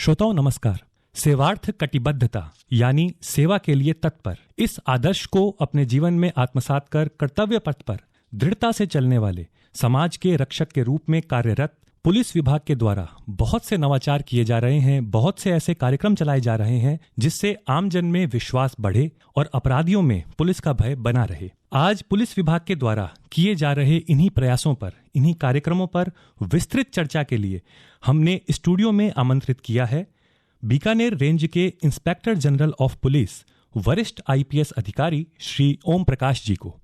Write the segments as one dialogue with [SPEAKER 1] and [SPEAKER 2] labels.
[SPEAKER 1] श्रोताओं नमस्कार। सेवार्थ कटिबद्धता यानी सेवा के लिए तत्पर, इस आदर्श को अपने जीवन में आत्मसात कर कर्तव्य पथ पर दृढ़ता से चलने वाले समाज के रक्षक के रूप में कार्यरत पुलिस विभाग के द्वारा बहुत से नवाचार किए जा रहे हैं। बहुत से ऐसे कार्यक्रम चलाए जा रहे हैं जिससे आमजन में विश्वास बढ़े और अपराधियों में पुलिस का भय बना रहे। आज पुलिस विभाग के द्वारा किए जा रहे इन्हीं प्रयासों पर, इन्हीं कार्यक्रमों पर विस्तृत चर्चा के लिए हमने स्टूडियो में आमंत्रित किया है बीकानेर रेंज के इंस्पेक्टर जनरल ऑफ पुलिस, वरिष्ठ आईपीएस अधिकारी श्री ओम प्रकाश जी को।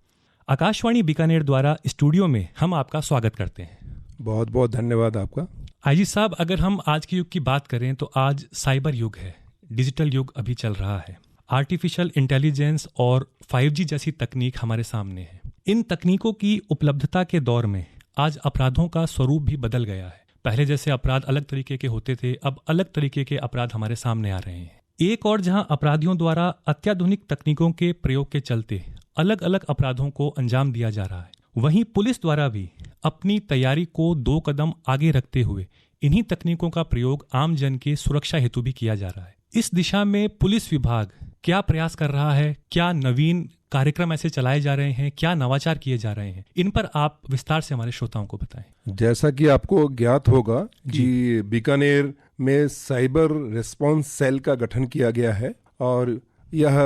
[SPEAKER 1] आकाशवाणी बीकानेर द्वारा स्टूडियो में हम आपका स्वागत करते हैं।
[SPEAKER 2] बहुत बहुत धन्यवाद आपका।
[SPEAKER 1] आईजी साहब, अगर हम आज के युग की बात करें तो आज साइबर युग है, डिजिटल युग अभी चल रहा है। आर्टिफिशियल इंटेलिजेंस और 5G जैसी तकनीक हमारे सामने है। इन तकनीकों की उपलब्धता के दौर में आज अपराधों का स्वरूप भी बदल गया है। पहले जैसे अपराध अलग तरीके के होते थे, अब अलग तरीके के अपराध हमारे सामने आ रहे हैं। एक और जहां अपराधियों द्वारा अत्याधुनिक तकनीकों के प्रयोग के चलते अलग अलग अपराधों को अंजाम दिया जा रहा है, वहीं पुलिस द्वारा भी अपनी तैयारी को 2 कदम आगे रखते हुए इन्हीं तकनीकों का प्रयोग आम जन की सुरक्षा हेतु भी किया जा रहा है। इस दिशा में पुलिस विभाग क्या प्रयास कर रहा है? क्या नवीन कार्यक्रम ऐसे चलाए जा रहे हैं? क्या नवाचार किए जा रहे हैं? इन पर आप विस्तार से हमारे श्रोताओं को बताएं।
[SPEAKER 2] जैसा कि आपको ज्ञात होगा कि बीकानेर में साइबर रिस्पांस सेल का गठन किया गया है और यह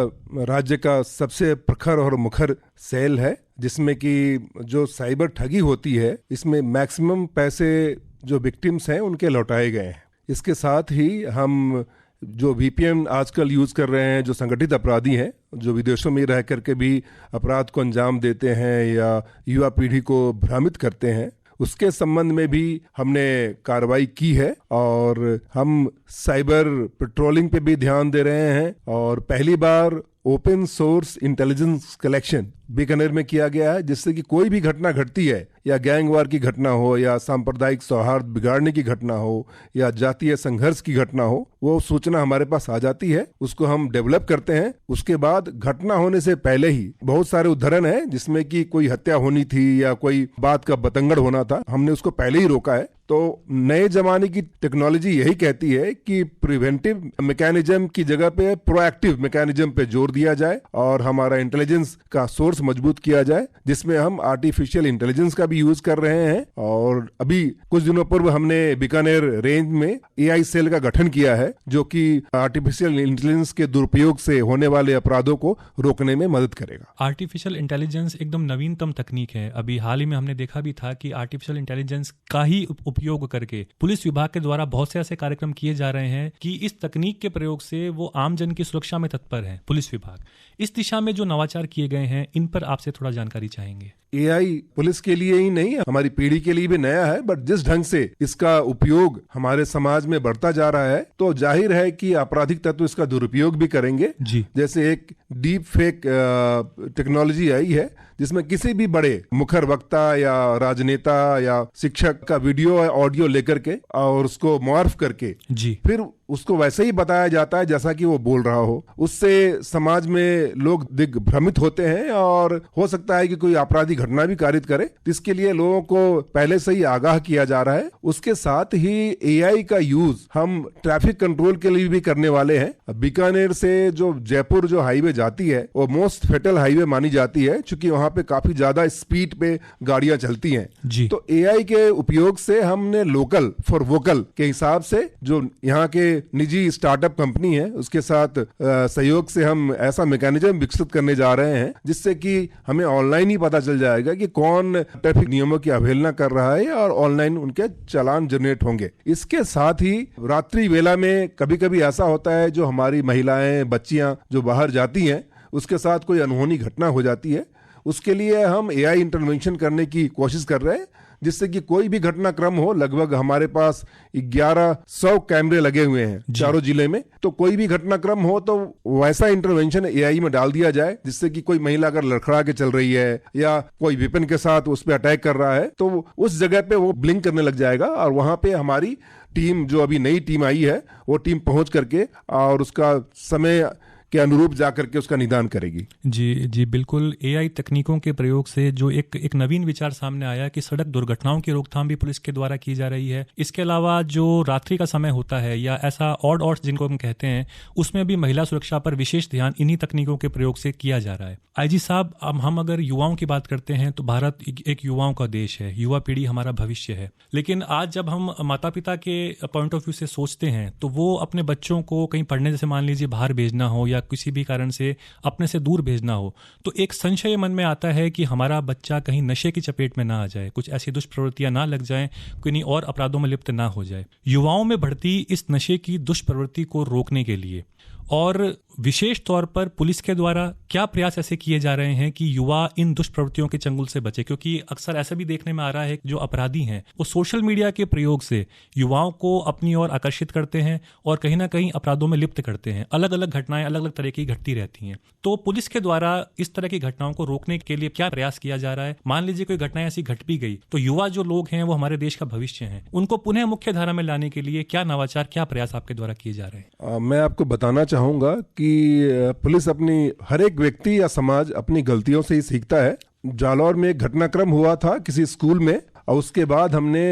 [SPEAKER 2] राज्य का सबसे प्रखर और मुखर सेल है, जिसमें कि जो साइबर ठगी होती है इसमें मैक्सिमम पैसे जो विक्टिम्स हैं उनके लौटाए गए हैं। इसके साथ ही हम जो VPN आजकल यूज़ कर रहे हैं, जो संगठित अपराधी हैं, जो विदेशों में रह करके भी अपराध को अंजाम देते हैं या युवा पीढ़ी को भ्रमित करते हैं, उसके संबंध में भी हमने कार्रवाई की है और हम साइबर पेट्रोलिंग पे भी ध्यान दे रहे हैं। और पहली बार open source intelligence collection Bikaner में किया गया है, जिससे कि कोई भी घटना घटती है, या गैंगवार की घटना हो, या सांप्रदायिक सौहार्द बिगाड़ने की घटना हो, या जातीय संघर्ष की घटना हो, वो सूचना हमारे पास आ जाती है, उसको हम डेवलप करते हैं। उसके बाद घटना होने से पहले ही बहुत सारे उदाहरण हैं जिसमें कि कोई हत्या होनी थी या कोई बात का बतंगड़ होना था, हमने उसको पहले ही रोका है। तो नए जमाने की टेक्नोलॉजी यही कहती है कि प्रिवेंटिव मैकेनिज्म की जगह पे प्रोएक्टिव मैकेनिज्म पे जोर दिया जाए और हमारा इंटेलिजेंस का सोर्स मजबूत किया जाए, जिसमें हम आर्टिफिशियल इंटेलिजेंस का भी यूज कर रहे हैं। और अभी कुछ दिनों पूर्व हमने बीकानेर रेंज में AI सेल का गठन किया है, जो कि आर्टिफिशियल इंटेलिजेंस के दुरुपयोग से होने वाले अपराधों को रोकने में मदद करेगा।
[SPEAKER 1] आर्टिफिशियल इंटेलिजेंस एकदम नवीनतम तकनीक है। अभी हाल ही में हमने देखा भी था कि आर्टिफिशियल इंटेलिजेंस का ही उपयोग करके पुलिस विभाग के द्वारा बहुत से ऐसे कार्यक्रम किए जा रहे हैं कि इस तकनीक के प्रयोग से वो आम जन की सुरक्षा में तत्पर है। पुलिस विभाग इस दिशा में जो नवाचार किए गए हैं, इन पर आपसे थोड़ा जानकारी चाहेंगे।
[SPEAKER 2] AI पुलिस के लिए ही नहीं, हमारी पीढ़ी के लिए भी नया है, बट जिस ढंग से इसका उपयोग हमारे समाज में बढ़ता जा रहा है, तो जाहिर है कि आपराधिक तत्व इसका दुरुपयोग भी करेंगे जी। जैसे एक डीप फेक टेक्नोलॉजी आई है, जिसमें किसी भी बड़े मुखर वक्ता या राजनेता या शिक्षक का वीडियो या ऑडियो लेकर के और उसको मॉर्फ करके जी फिर उसको वैसे ही बताया जाता है जैसा कि वो बोल रहा हो। उससे समाज में लोग दिग्भ्रमित होते हैं और हो सकता है कि कोई आपराधिक घटना भी कारित करे। इसके लिए लोगों को पहले से ही आगाह किया जा रहा है। उसके साथ ही AI का यूज हम ट्रैफिक कंट्रोल के लिए भी करने वाले हैं। बीकानेर से जो जयपुर जो हाईवे जाती है, वो मोस्ट फेटल हाईवे मानी जाती है, क्योंकि वहां पे काफी ज्यादा स्पीड पे गाड़ियां चलती हैं जी। तो AI के उपयोग से हमने लोकल फॉर वोकल के हिसाब से जो यहाँ के निजी स्टार्टअप कंपनी है, उसके साथ सहयोग से हम ऐसा मैकेनिज्म विकसित करने जा रहे हैं, जिससे कि हमें ऑनलाइन ही पता चल जाएगा कि कौन ट्रैफिक नियमों की अवहेलना कर रहा है और ऑनलाइन उनके चालान जनरेट होंगे। इसके साथ ही रात्रि वेला में कभी कभी ऐसा होता है, जो हमारी महिलाएं, बच्चियां जो बाहर जाती हैं, उसके साथ कोई अनहोनी घटना हो जाती है। उसके लिए हम AI इंटरवेंशन करने की कोशिश कर रहे हैं, जिससे कि कोई भी घटनाक्रम हो, लगभग हमारे पास 1100 कैमरे लगे हुए हैं चारों जिले में, तो कोई भी घटनाक्रम हो तो वैसा इंटरवेंशन AI में डाल दिया जाए, जिससे कि कोई महिला अगर लड़खड़ा के चल रही है या कोई वेपन के साथ उस पर अटैक कर रहा है, तो उस जगह पे वो ब्लिंक करने लग जाएगा और वहां पे हमारी टीम, जो अभी नई टीम आई है, वो टीम पहुंच करके और उसका समय के अनुरूप जाकर के उसका निदान करेगी।
[SPEAKER 1] जी बिल्कुल। एआई तकनीकों के प्रयोग से जो एक नवीन विचार सामने आया कि सड़क दुर्घटनाओं की रोकथाम भी पुलिस के द्वारा की जा रही है। इसके अलावा जो रात्रि का समय होता है या ऐसा ऑड आवर्स जिनको हम कहते हैं, उसमें भी महिला सुरक्षा पर विशेष ध्यान इन्हीं तकनीकों के प्रयोग से किया जा रहा है। आईजी साहब, हम अगर युवाओं की बात करते हैं तो भारत एक युवाओं का देश है, युवा पीढ़ी हमारा भविष्य है। लेकिन आज जब हम माता पिता के पॉइंट ऑफ व्यू से सोचते हैं तो वो अपने बच्चों को कहीं पढ़ने, जैसे मान लीजिए बाहर भेजना हो या किसी भी कारण से अपने से दूर भेजना हो, तो एक संशय मन में आता है कि हमारा बच्चा कहीं नशे की चपेट में ना आ जाए, कुछ ऐसी दुष्प्रवृत्तियां ना लग जाएं, किन्हीं और अपराधों में लिप्त ना हो जाए। युवाओं में बढ़ती इस नशे की दुष्प्रवृत्ति को रोकने के लिए और विशेष तौर पर पुलिस के द्वारा क्या प्रयास ऐसे किए जा रहे हैं कि युवा इन दुष्प्रवृत्तियों के चंगुल से बचे? क्योंकि अक्सर ऐसा भी देखने में आ रहा है कि जो अपराधी हैं वो सोशल मीडिया के प्रयोग से युवाओं को अपनी ओर आकर्षित करते हैं और कहीं ना कहीं अपराधों में लिप्त करते हैं। अलग अलग घटनाएं अलग अलग तरह की घटती रहती हैं। तो पुलिस के द्वारा इस तरह की घटनाओं को रोकने के लिए क्या प्रयास किया जा रहा है? मान लीजिए कोई घटना ऐसी घट भी गई तो युवा जो लोग हैं वो हमारे देश का भविष्य हैं, उनको पुनः मुख्य धारा में लाने के लिए क्या नवाचार, क्या प्रयास आपके द्वारा किए जा रहे हैं?
[SPEAKER 2] मैं आपको बताना चाहूंगा कि पुलिस अपनी, हर एक व्यक्ति या समाज अपनी गलतियों से ही सीखता है। जालौर में एक घटनाक्रम हुआ था किसी स्कूल में, और उसके बाद हमने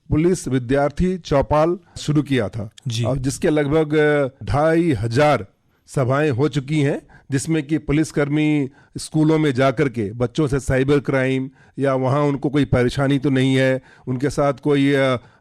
[SPEAKER 2] पुलिस विद्यार्थी चौपाल शुरू किया था, और जिसके लगभग 2500 सभाएं हो चुकी हैं, जिसमें कि पुलिसकर्मी स्कूलों में जाकर के बच्चों से साइबर क्राइम या वहाँ उनको कोई परेशानी तो नहीं है, उनके साथ कोई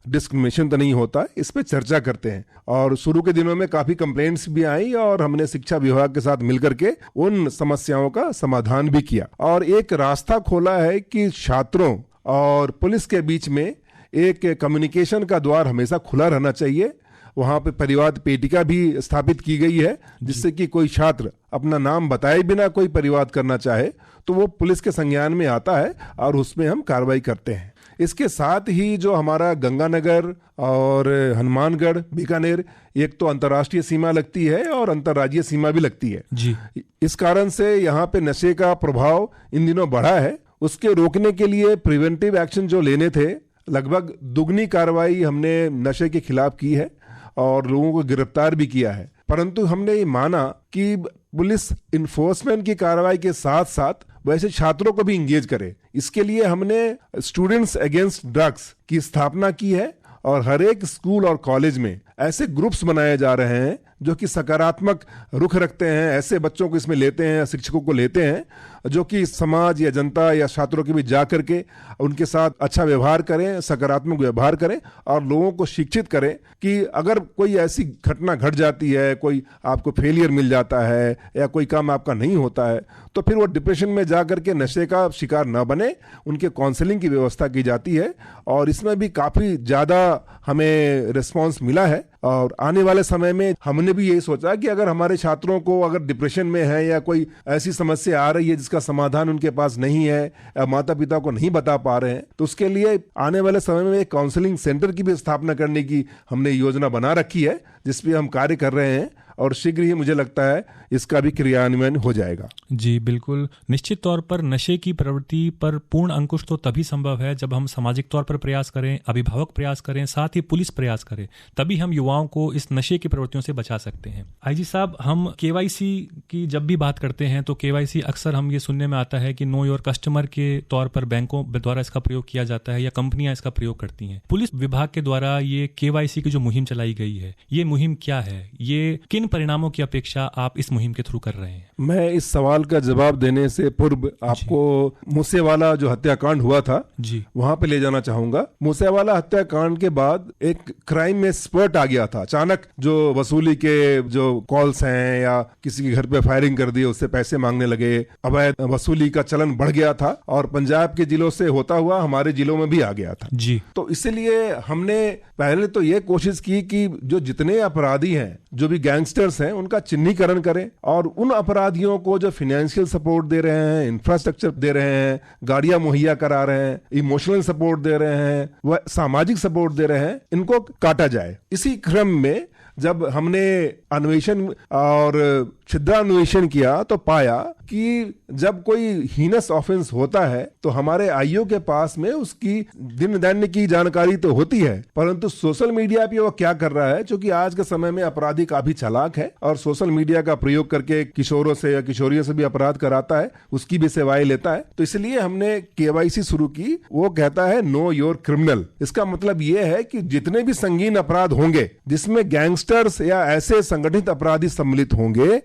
[SPEAKER 2] डिस्क्रिमिनेशन तो नहीं होता, इस पे चर्चा करते हैं। और शुरू के दिनों में काफ़ी कंप्लेंट्स भी आई और हमने शिक्षा विभाग के साथ मिलकर के उन समस्याओं का समाधान भी किया और एक रास्ता खोला है कि छात्रों और पुलिस के बीच में एक कम्युनिकेशन का द्वार हमेशा खुला रहना चाहिए। वहाँ पे परिवाद पेटिका भी स्थापित की गई है, जिससे कि कोई छात्र अपना नाम बताए बिना कोई परिवाद करना चाहे तो वो पुलिस के संज्ञान में आता है और उसमें हम कार्रवाई करते हैं। इसके साथ ही जो हमारा गंगानगर और हनुमानगढ़, बीकानेर, एक तो अंतर्राष्ट्रीय सीमा लगती है और अंतर्राज्यीय सीमा भी लगती है जी। इस कारण से यहाँ पे नशे का प्रभाव इन दिनों बढ़ा है। उसके रोकने के लिए प्रिवेंटिव एक्शन जो लेने थे, लगभग दुगनी कार्रवाई हमने नशे के खिलाफ की है और लोगों को गिरफ्तार भी किया है। परंतु हमने ये माना कि पुलिस इन्फोर्समेंट की कार्रवाई के साथ साथ वैसे छात्रों को भी इंगेज करे। इसके लिए हमने स्टूडेंट्स अगेंस्ट ड्रग्स की स्थापना की है और हर एक स्कूल और कॉलेज में ऐसे ग्रुप्स बनाए जा रहे हैं जो कि सकारात्मक रुख रखते हैं, ऐसे बच्चों को इसमें लेते हैं, शिक्षकों को लेते हैं जो कि समाज या जनता या छात्रों के बीच जा करके उनके साथ अच्छा व्यवहार करें, सकारात्मक व्यवहार करें और लोगों को शिक्षित करें कि अगर कोई ऐसी घटना घट जाती है, कोई आपको फेलियर मिल जाता है या कोई काम आपका नहीं होता है, तो फिर वो डिप्रेशन में जा करके नशे का शिकार न बने। उनके काउंसलिंग की व्यवस्था की जाती है और इसमें भी काफ़ी ज़्यादा हमें रिस्पॉन्स मिला है। और आने वाले समय में हमने भी यही सोचा कि अगर हमारे छात्रों को अगर डिप्रेशन में है या कोई ऐसी समस्या आ रही है जिसका समाधान उनके पास नहीं है या माता पिता को नहीं बता पा रहे हैं, तो उसके लिए आने वाले समय में एक काउंसलिंग सेंटर की भी स्थापना करने की हमने योजना बना रखी है, जिस पे हम कार्य कर रहे हैं और शीघ्र ही मुझे लगता है इसका भी क्रियान्वयन हो जाएगा।
[SPEAKER 1] जी बिल्कुल। निश्चित तौर पर नशे की प्रवृत्ति पर पूर्ण अंकुश तो तभी संभव है जब हम सामाजिक तौर पर प्रयास करें, अभिभावक प्रयास करें, साथ ही पुलिस प्रयास करे, तभी हम युवाओं को इस नशे की प्रवृत्तियों से बचा सकते हैं। आईजी साहब, हम केवाईसी की जब भी बात करते हैं तो केवाईसी अक्सर हम ये सुनने में आता है कि नो योर कस्टमर के तौर पर बैंकों द्वारा इसका प्रयोग किया जाता है या कंपनियां इसका प्रयोग करती हैं। पुलिस विभाग के द्वारा ये केवाईसी की जो मुहिम चलाई गई है, ये मुहिम क्या है? ये किन परिणामों की अपेक्षा आप इस मुहिम के थ्रू कर रहे हैं?
[SPEAKER 2] मैं इस सवाल का जवाब देने से पूर्व आपको मूसेवाला जो हत्याकांड हुआ था जी, वहां पे ले जाना चाहूंगा। मूसेवाला हत्याकांड के बाद एक क्राइम में स्पर्ट आ गया था। अचानक जो वसूली के जो कॉल्स हैं या किसी के घर पे फायरिंग कर दी, उससे पैसे मांगने लगे, अवैध वसूली का चलन बढ़ गया था और पंजाब के जिलों से होता हुआ हमारे जिलों में भी आ गया था जी। तो इसलिए हमने पहले तो ये कोशिश की कि जो जितने अपराधी हैं, जो भी गैंगस्टर्स हैं, उनका चिन्हीकरण करें और उन अपराधियों को जो फाइनेंशियल सपोर्ट दे रहे हैं, इंफ्रास्ट्रक्चर दे रहे हैं, गाड़ियां मुहैया करा रहे हैं, इमोशनल सपोर्ट दे रहे हैं, वह सामाजिक सपोर्ट दे रहे हैं, इनको काटा जाए। इसी क्रम में जब हमने अन्वेषण और छिद्रान्वेषण किया तो पाया कि जब कोई हीनस ऑफेंस होता है तो हमारे आईओ के पास में उसकी दिन दैन्य की जानकारी तो होती है, परंतु सोशल मीडिया पे वो क्या कर रहा है, क्योंकि आज के समय में अपराधी काफी चालाक है और सोशल मीडिया का प्रयोग करके किशोरों से या किशोरियों से भी अपराध कराता है, उसकी भी सेवाएं लेता है। तो इसलिए हमने केवाईसी शुरू की। वो कहता है नो योर क्रिमिनल। इसका मतलब ये है कि जितने भी संगीन अपराध होंगे जिसमें गैंगस्टर्स या ऐसे संगठित अपराधी सम्मिलित होंगे,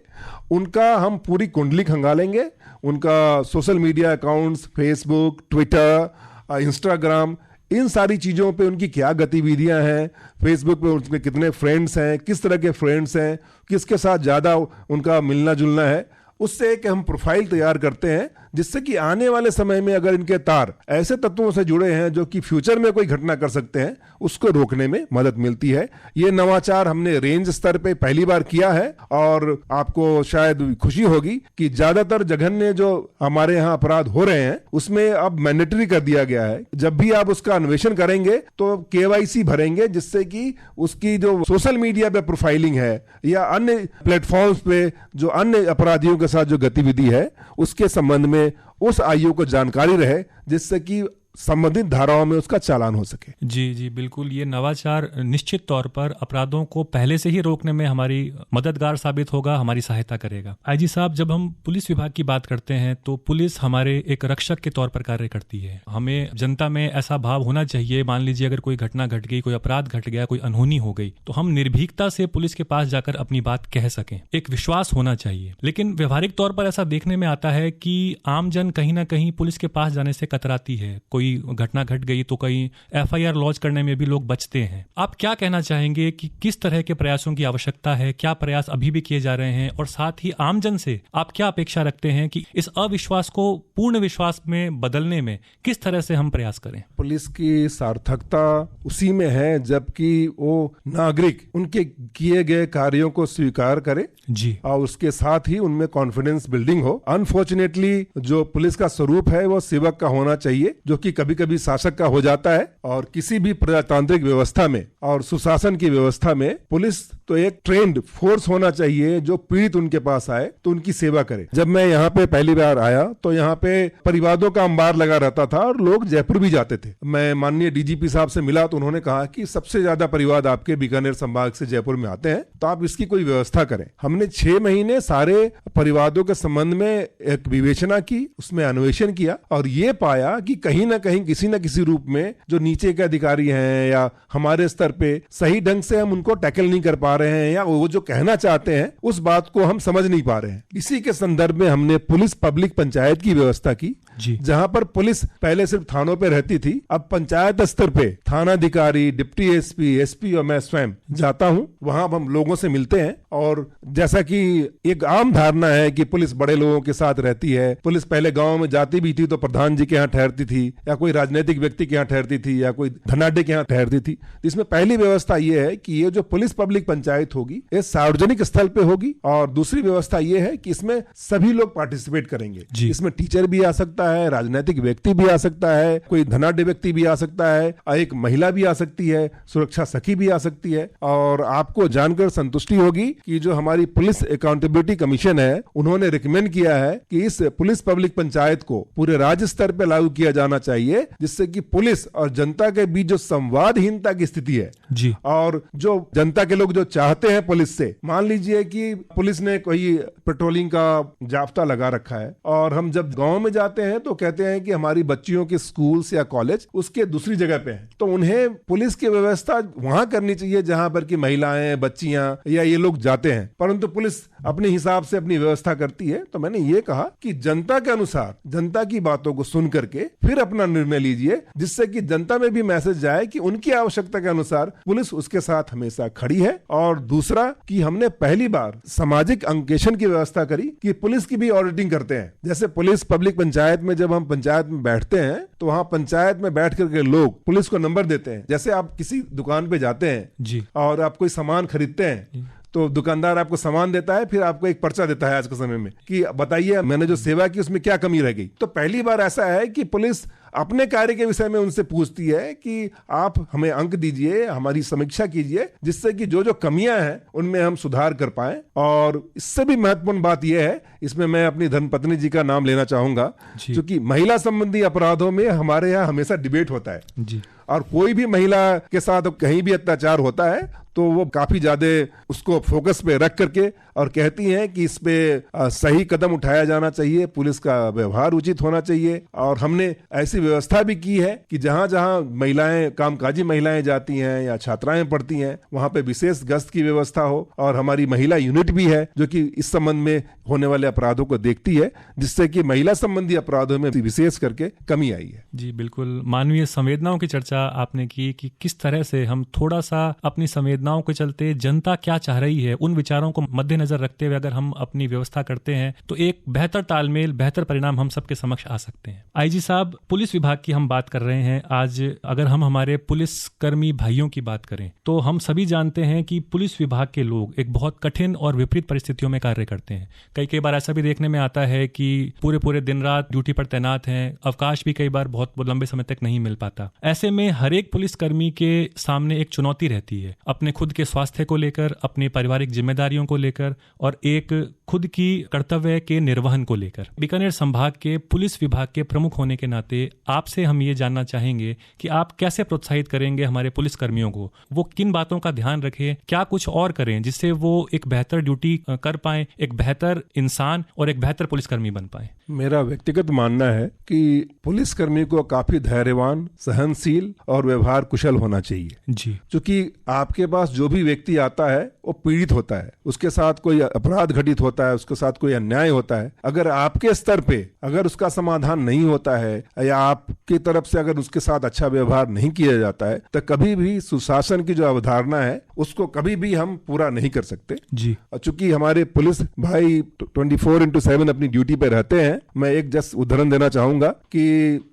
[SPEAKER 2] उनका हम पूरी कुंडली खंगालेंगे। उनका social media accounts, Facebook, Twitter, Instagram, इन सारी चीजों पे उनकी क्या गतिविधियां हैं, फेसबुक पे उनके कितने फ्रेंड्स हैं, किस तरह के फ्रेंड्स हैं, किसके साथ ज्यादा उनका मिलना जुलना है, उससे एक हम प्रोफाइल तैयार करते हैं, जिससे कि आने वाले समय में अगर इनके तार ऐसे तत्वों से जुड़े हैं जो कि फ्यूचर में कोई घटना कर सकते हैं, उसको रोकने में मदद मिलती है। ये नवाचार हमने रेंज स्तर पे पहली बार किया है और आपको शायद खुशी होगी कि ज्यादातर जघन्य जो हमारे यहाँ अपराध हो रहे हैं उसमें अब मैंडेटरी कर दिया गया है। जब भी आप उसका अन्वेषण करेंगे तो केवाईसी भरेंगे, जिससे कि उसकी जो सोशल मीडिया पे प्रोफाइलिंग है या अन्य प्लेटफॉर्म्स पे जो अन्य अपराधियों के साथ जो गतिविधि है उसके संबंध में उस आईओ को जानकारी रहे, जिससे कि संबंधित धाराओं में उसका चालान हो सके।
[SPEAKER 1] जी जी बिल्कुल, ये नवाचार निश्चित तौर पर अपराधों को पहले से ही रोकने में हमारी मददगार साबित होगा, हमारी सहायता करेगा। आईजी साहब, जब हम पुलिस विभाग की बात करते हैं तो पुलिस हमारे एक रक्षक के तौर पर कार्य करती है। हमें जनता में ऐसा भाव होना चाहिए, मान लीजिए अगर कोई घटना घट गई, कोई अपराध घट गया, कोई अनहोनी हो गई, तो हम निर्भीकता से पुलिस के पास जाकर अपनी बात कह सकें, एक विश्वास होना चाहिए। लेकिन व्यवहारिक तौर पर ऐसा देखने में आता है कि आमजन कहीं ना कहीं पुलिस के पास जाने से कतराती है। कोई घटना घट गई तो कहीं एफआईआर लॉन्च करने में भी लोग बचते हैं। आप क्या कहना चाहेंगे कि किस तरह के प्रयासों की आवश्यकता है, क्या प्रयास अभी भी किए जा रहे हैं, और साथ ही आमजन से आप क्या अपेक्षा रखते हैं कि इस अविश्वास को पूर्ण विश्वास में बदलने में किस तरह से हम प्रयास करें?
[SPEAKER 2] पुलिस की सार्थकता उसी में है जबकि वो नागरिक उनके किए गए कार्यों को स्वीकार करे
[SPEAKER 1] जी,
[SPEAKER 2] और उसके साथ ही उनमें कॉन्फिडेंस बिल्डिंग हो। अनफॉर्चुनेटली जो पुलिस का स्वरूप है वो सेवक का होना चाहिए, जो कि कभी कभी शासक का हो जाता है। और किसी भी प्रजातांत्रिक व्यवस्था में और सुशासन की व्यवस्था में पुलिस तो एक ट्रेंड फोर्स होना चाहिए जो पीड़ित उनके पास आए तो उनकी सेवा करे। जब मैं यहाँ पे पहली बार आया तो यहाँ पे परिवादों का अंबार लगा रहता था और लोग जयपुर भी जाते थे। मैं माननीय डीजीपी साहब से मिला तो उन्होंने कहा कि सबसे ज्यादा परिवाद आपके बीकानेर संभाग से जयपुर में आते हैं, तो आप इसकी कोई व्यवस्था करें। हमने 6 महीने सारे परिवादों के संबंध में एक विवेचना की, उसमें अन्वेषण किया और ये पाया कि कहीं ना कहीं किसी न किसी रूप में जो नीचे के अधिकारी हैं या हमारे स्तर पे सही ढंग से हम उनको टैकल नहीं कर पा रहे हैं, या वो जो कहना चाहते हैं उस बात को हम समझ नहीं पा रहे हैं। इसी के संदर्भ में हमने पुलिस पब्लिक पंचायत की व्यवस्था की, जहां पर पुलिस पहले सिर्फ थानों पे रहती थी, अब पंचायत स्तर पे थानाधिकारी, डिप्टी एसपी, एसपी और मैं स्वयं जाता हूं। वहां हम लोगों से मिलते हैं और जैसा कि एक आम धारणा है कि पुलिस बड़े लोगों के साथ रहती है, पुलिस पहले गांव में जाती भी थी तो प्रधान जी के यहाँ ठहरती थी या कोई राजनीतिक व्यक्ति के यहाँ ठहरती थी या कोई धनाढ्य के यहाँ ठहरती थी। इसमें पहली व्यवस्था ये है कि ये जो पुलिस पब्लिक पंचायत होगी ये सार्वजनिक स्थल पे होगी, और दूसरी व्यवस्था ये है कि इसमें सभी लोग पार्टिसिपेट करेंगे। इसमें टीचर भी आ सकता है, राजनीतिक व्यक्ति भी आ सकता है, कोई धनाढ्य व्यक्ति भी आ सकता है, एक महिला भी आ सकती है, सुरक्षा सखी भी आ सकती है। और आपको जानकर संतुष्टि होगी कि जो हमारी पुलिस अकाउंटेबिलिटी कमीशन है उन्होंने रिकमेंड किया है कि इस पुलिस पब्लिक पंचायत को पूरे राज्य स्तर पर लागू किया जाना चाहिए, जिससे कि पुलिस और जनता के बीच जो संवादहीनता की स्थिति है
[SPEAKER 1] जी,
[SPEAKER 2] और जो जनता के लोग जो चाहते हैं पुलिस से, मान लीजिए कि पुलिस ने कोई पेट्रोलिंग का जाब्ता लगा रखा है और हम जब गांव में जाते हैं तो कहते हैं कि हमारी बच्चियों के स्कूल्स या कॉलेज उसके दूसरी जगह पे है, तो उन्हें पुलिस की व्यवस्था वहां करनी चाहिए जहां पर कि महिलाएं, बच्चियां या ये लोग जाते हैं, परंतु पुलिस अपने हिसाब से अपनी व्यवस्था करती है। तो मैंने ये कहा कि जनता के अनुसार, जनता की बातों को सुन करके फिर अपना निर्णय लीजिए, जिससे कि जनता में भी मैसेज जाए कि उनकी आवश्यकता के अनुसार पुलिस उसके साथ हमेशा खड़ी है। और दूसरा कि हमने पहली बार सामाजिक अंकेक्षण की व्यवस्था करी कि पुलिस की भी ऑडिटिंग करते हैं। जैसे पुलिस पब्लिक पंचायत में जब हम पंचायत में बैठते हैं तो वहां पंचायत में बैठ करके लोग पुलिस को नंबर देते हैं। जैसे आप किसी दुकान पे जाते हैं
[SPEAKER 1] जी,
[SPEAKER 2] और आप कोई सामान खरीदते हैं तो दुकानदार आपको सामान देता है, फिर आपको एक पर्चा देता है आज के समय में कि बताइए मैंने जो सेवा की उसमें क्या कमी रह गई। तो पहली बार ऐसा है कि पुलिस अपने कार्य के विषय में उनसे पूछती है कि आप हमें अंक दीजिए, हमारी समीक्षा कीजिए, जिससे कि जो जो कमियां हैं उनमें हम सुधार कर पाए। और इससे भी महत्वपूर्ण बात यह है, इसमें मैं अपनी धर्मपत्नी जी का नाम लेना चाहूंगा, क्योंकि महिला संबंधी अपराधों में हमारे यहाँ हमेशा डिबेट होता है जी। और कोई भी महिला के साथ कहीं भी अत्याचार होता है तो वो काफी ज्यादा उसको फोकस पे रख करके और कहती हैं कि इस पे सही कदम उठाया जाना चाहिए, पुलिस का व्यवहार उचित होना चाहिए। और हमने ऐसी व्यवस्था भी की है कि जहां जहां महिलाएं, कामकाजी महिलाएं जाती हैं या छात्राएं पढ़ती हैं, वहां पे विशेष गश्त की व्यवस्था हो। और हमारी महिला यूनिट भी है जो कि इस संबंध में होने वाले अपराधों को देखती है, जिससे कि महिला संबंधी अपराधों में विशेष करके कमी आई है।
[SPEAKER 1] जी बिल्कुल, मानवीय संवेदनाओं की चर्चा आपने की कि किस तरह से हम थोड़ा सा अपनी संवेदनाओं के चलते जनता क्या चाह रही है उन विचारों को मद्देनजर रखते हुए अगर हम अपनी व्यवस्था करते हैं तो एक बेहतर तालमेल, बेहतर परिणाम हम सबके समक्ष आ सकते हैं। आईजी साहब, पुलिस विभाग की हम बात कर रहे हैं आज। अगर हम हमारे पुलिस कर्मी भाइयों की बात करें तो हम सभी जानते हैं कि पुलिस विभाग के लोग एक बहुत कठिन और विपरीत परिस्थितियों में कार्य करते हैं। कई बार ऐसा भी देखने में आता है कि पूरे दिन रात ड्यूटी पर तैनात हैं, अवकाश भी कई बार बहुत लंबे समय तक नहीं मिल पाता। ऐसे में हर एक पुलिसकर्मी के सामने एक चुनौती रहती है, अपने खुद के स्वास्थ्य को लेकर, अपनी पारिवारिक जिम्मेदारियों को लेकर और एक खुद की कर्तव्य के निर्वहन को लेकर। बीकानेर संभाग के पुलिस विभाग के प्रमुख होने के नाते आपसे हम ये जानना चाहेंगे कि आप कैसे प्रोत्साहित करेंगे हमारे पुलिस कर्मियों को, वो किन बातों का ध्यान रखें, क्या कुछ और करें जिससे वो एक बेहतर ड्यूटी कर पाए, एक बेहतर इंसान और एक बेहतर पुलिसकर्मी बन पाए।
[SPEAKER 2] मेरा व्यक्तिगत मानना है कि पुलिसकर्मी को काफी धैर्यवान, सहनशील और व्यवहार कुशल होना चाहिए
[SPEAKER 1] जी।
[SPEAKER 2] क्योंकि आपके पास जो भी व्यक्ति आता है वो पीड़ित होता है, उसके साथ कोई अपराध घटित होता है, उसके साथ कोई अन्याय होता है। अगर आपके स्तर पे अगर उसका समाधान नहीं होता है या आपकी तरफ से अगर उसके साथ अच्छा व्यवहार नहीं किया जाता है तो कभी भी सुशासन की जो अवधारणा है उसको कभी भी हम पूरा नहीं कर सकते
[SPEAKER 1] जी।
[SPEAKER 2] चूंकि हमारे पुलिस भाई 24/7 अपनी ड्यूटी पे रहते हैं, मैं एक जस्ट उदाहरण देना चाहूंगा कि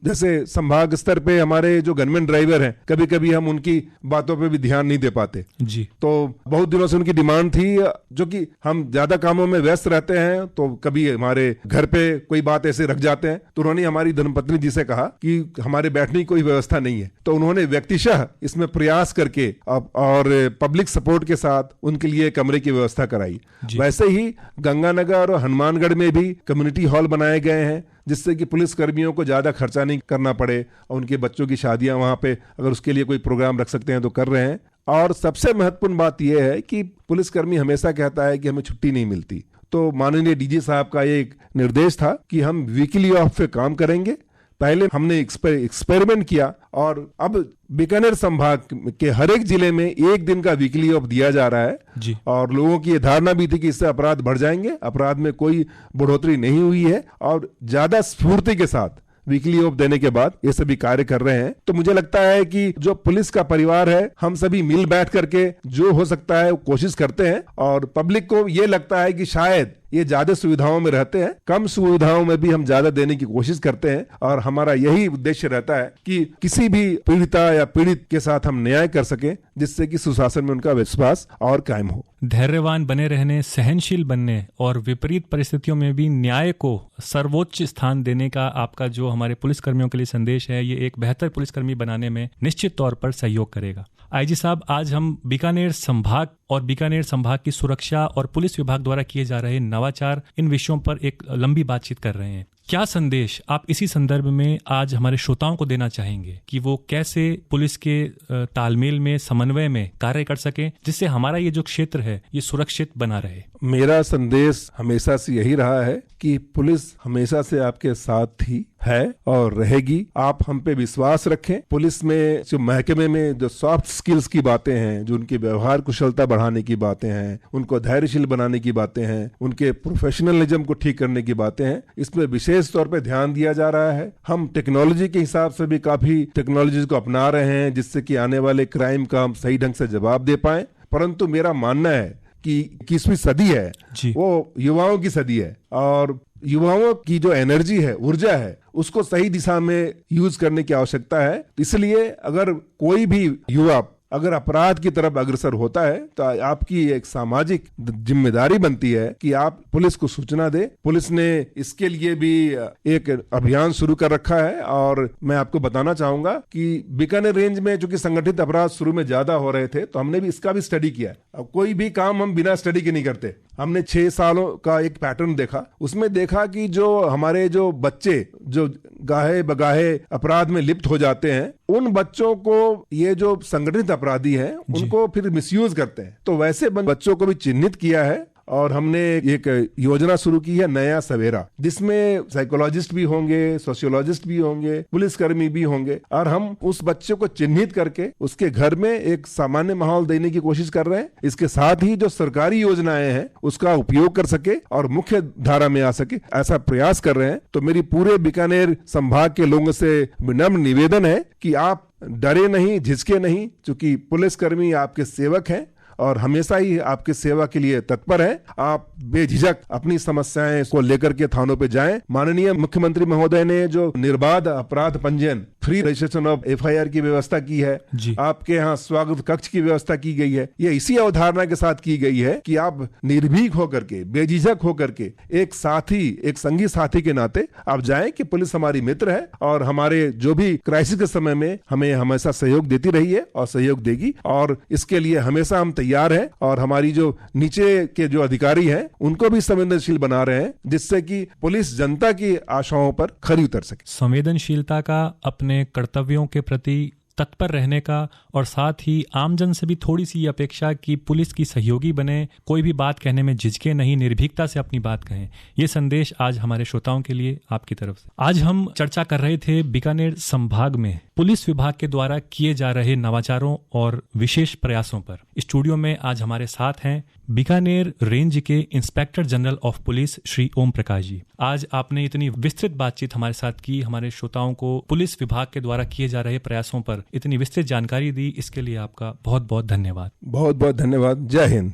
[SPEAKER 2] जैसे संभाग स्तर पे हमारे जो गनमैन ड्राइवर हैं, कभी कभी हम उनकी बातों पे भी ध्यान नहीं दे पाते
[SPEAKER 1] जी।
[SPEAKER 2] तो बहुत दिनों से उनकी डिमांड थी, जो कि हम ज्यादा कामों में व्यस्त रहते हैं तो कभी हमारे घर पे कोई बात ऐसे रख जाते हैं, तो उन्होंने हमारी धर्मपत्नी जी से कहा कि हमारे बैठने की कोई व्यवस्था नहीं है। तो उन्होंने व्यक्तिशः इसमें प्रयास करके और पब्लिक सपोर्ट के साथ उनके लिए कमरे की व्यवस्था कराई। वैसे ही गंगानगर और हनुमानगढ़ में भी कम्युनिटी हॉल बनाए गए हैं जिससे कि पुलिस कर्मियों को ज्यादा खर्चा नहीं करना पड़े और उनके बच्चों की शादियां वहां पे अगर उसके लिए कोई प्रोग्राम रख सकते हैं तो कर रहे हैं। और सबसे महत्वपूर्ण बात यह है कि पुलिसकर्मी हमेशा कहता है कि हमें छुट्टी नहीं मिलती, तो माननीय डीजी साहब का ये एक निर्देश था कि हम वीकली ऑफ पे काम करेंगे। पहले हमने एक्सपेरिमेंट किया और अब बीकानेर संभाग के हर एक जिले में एक दिन का वीकली ऑफ दिया जा रहा है
[SPEAKER 1] जी।
[SPEAKER 2] और लोगों की ये धारणा भी थी कि इससे अपराध बढ़ जाएंगे, अपराध में कोई बढ़ोतरी नहीं हुई है और ज्यादा स्फूर्ति के साथ वीकली ऑफ देने के बाद ये सभी कार्य कर रहे हैं। तो मुझे लगता है कि जो पुलिस का परिवार है, हम सभी मिल बैठ करके जो हो सकता है वो कोशिश करते हैं और पब्लिक को ये लगता है कि शायद ये ज्यादा सुविधाओं में रहते हैं, कम सुविधाओं में भी हम ज्यादा देने की कोशिश करते हैं और हमारा यही उद्देश्य रहता है कि किसी भी पीड़िता या पीड़ित के साथ हम न्याय कर सकें जिससे कि सुशासन में उनका विश्वास और कायम हो।
[SPEAKER 1] धैर्यवान बने रहने, सहनशील बनने और विपरीत परिस्थितियों में भी न्याय को सर्वोच्च स्थान देने का आपका जो हमारे पुलिसकर्मियों के लिए संदेश है, ये एक बेहतर पुलिसकर्मी बनाने में निश्चित तौर पर सहयोग करेगा। आईजी साहब, आज हम बीकानेर संभाग और बीकानेर संभाग की सुरक्षा और पुलिस विभाग द्वारा किए जा रहे नवाचार, इन विषयों पर एक लंबी बातचीत कर रहे हैं। क्या संदेश आप इसी संदर्भ में आज हमारे श्रोताओं को देना चाहेंगे कि वो कैसे पुलिस के तालमेल में, समन्वय में कार्य कर सकें जिससे हमारा ये जो क्षेत्र है ये सुरक्षित बना रहे? मेरा संदेश हमेशा से यही रहा है कि पुलिस हमेशा से आपके साथ थी, है और रहेगी। आप हम पे विश्वास रखें। पुलिस में जो महकमे में जो सॉफ्ट स्किल्स की बातें हैं, जो उनकी व्यवहार कुशलता बढ़ाने की बातें हैं, उनको धैर्यशील बनाने की बातें हैं, उनके प्रोफेशनलिज्म को ठीक करने की बातें हैं, इसमें विशेष तौर पे ध्यान दिया जा रहा है। हम टेक्नोलॉजी के हिसाब से भी काफी टेक्नोलॉजी को अपना रहे हैं जिससे कि आने वाले क्राइम का हम सही ढंग से जवाब दे पाए। परंतु मेरा मानना है कि 21वीं सदी है वो युवाओं की सदी है और युवाओं की जो एनर्जी है, ऊर्जा है, उसको सही दिशा में यूज करने की आवश्यकता है। इसलिए अगर कोई भी युवा
[SPEAKER 2] अगर अपराध की तरफ अग्रसर होता है तो आपकी एक सामाजिक जिम्मेदारी बनती है कि आप पुलिस को सूचना दे। पुलिस ने इसके लिए भी एक अभियान शुरू कर रखा है और मैं आपको बताना चाहूंगा कि बीकानेर रेंज में चूंकि संगठित अपराध शुरू में ज्यादा हो रहे थे तो हमने भी इसका भी स्टडी किया। अब कोई भी काम हम बिना स्टडी के नहीं करते। हमने 6 सालों का एक पैटर्न देखा, उसमें देखा कि जो हमारे जो बच्चे जो गाहे बगाहे अपराध में लिप्त हो जाते हैं, उन बच्चों को ये जो संगठित अपराधी हैं उनको फिर मिसयूज करते हैं। तो वैसे बच्चों को भी चिन्हित किया है और हमने एक योजना शुरू की है नया सवेरा, जिसमें साइकोलॉजिस्ट भी होंगे, सोशियोलॉजिस्ट भी होंगे, पुलिसकर्मी भी होंगे और हम उस बच्चे को चिन्हित करके उसके घर में एक सामान्य माहौल देने की कोशिश कर रहे हैं। इसके साथ ही जो सरकारी योजनाएं हैं उसका उपयोग कर सके और मुख्य धारा में आ सके, ऐसा प्रयास कर रहे हैं। तो मेरी पूरे बीकानेर संभाग के लोगों से विनम्र निवेदन है कि आप डरे नहीं, झिझके नहीं, क्योंकि पुलिसकर्मी आपके सेवक हैं और हमेशा ही आपके सेवा के लिए तत्पर है। आप बेझिझक अपनी समस्याएं को लेकर के थानों पे जाएं। माननीय मुख्यमंत्री महोदय ने जो निर्बाध अपराध पंजीयन, फ्री रजिस्ट्रेशन ऑफ FIR की व्यवस्था की है, आपके यहाँ स्वागत कक्ष की व्यवस्था की गई है, ये इसी अवधारणा के साथ की गई है कि आप निर्भीक होकर के, बेझिझक होकर के, एक साथी, एक संगी साथी के नाते आप जाएं कि पुलिस हमारी मित्र है और हमारे जो भी क्राइसिस के समय में हमें हमेशा सहयोग देती रही है और सहयोग देगी, और इसके लिए हमेशा हम तैयार हैं। और हमारी जो नीचे के जो अधिकारी हैं उनको भी संवेदनशील बना रहे हैं, जिससे कि पुलिस जनता की आशाओं पर खरी उतर सके।
[SPEAKER 1] संवेदनशीलता का, अपने कर्तव्यों के प्रति तत्पर रहने का, और साथ ही आमजन से भी थोड़ी सी अपेक्षा कि पुलिस की सहयोगी बने, कोई भी बात कहने में झिझके नहीं, निर्भीकता से अपनी बात कहें। ये संदेश आज हमारे श्रोताओं के लिए आपकी तरफ से। आज हम चर्चा कर रहे थे बीकानेर संभाग में पुलिस विभाग के द्वारा किए जा रहे नवाचारों और विशेष प्रयासों पर। स्टूडियो में आज हमारे साथ हैं बीकानेर रेंज के inspector general of police Shri Om Prakash ji. आज आपने इतनी विस्तृत बातचीत हमारे साथ की, हमारे श्रोताओं को पुलिस विभाग के द्वारा किए जा रहे प्रयासों पर इतनी विस्तृत जानकारी दी, इसके लिए आपका बहुत बहुत धन्यवाद।
[SPEAKER 2] बहुत बहुत धन्यवाद। जय हिंद।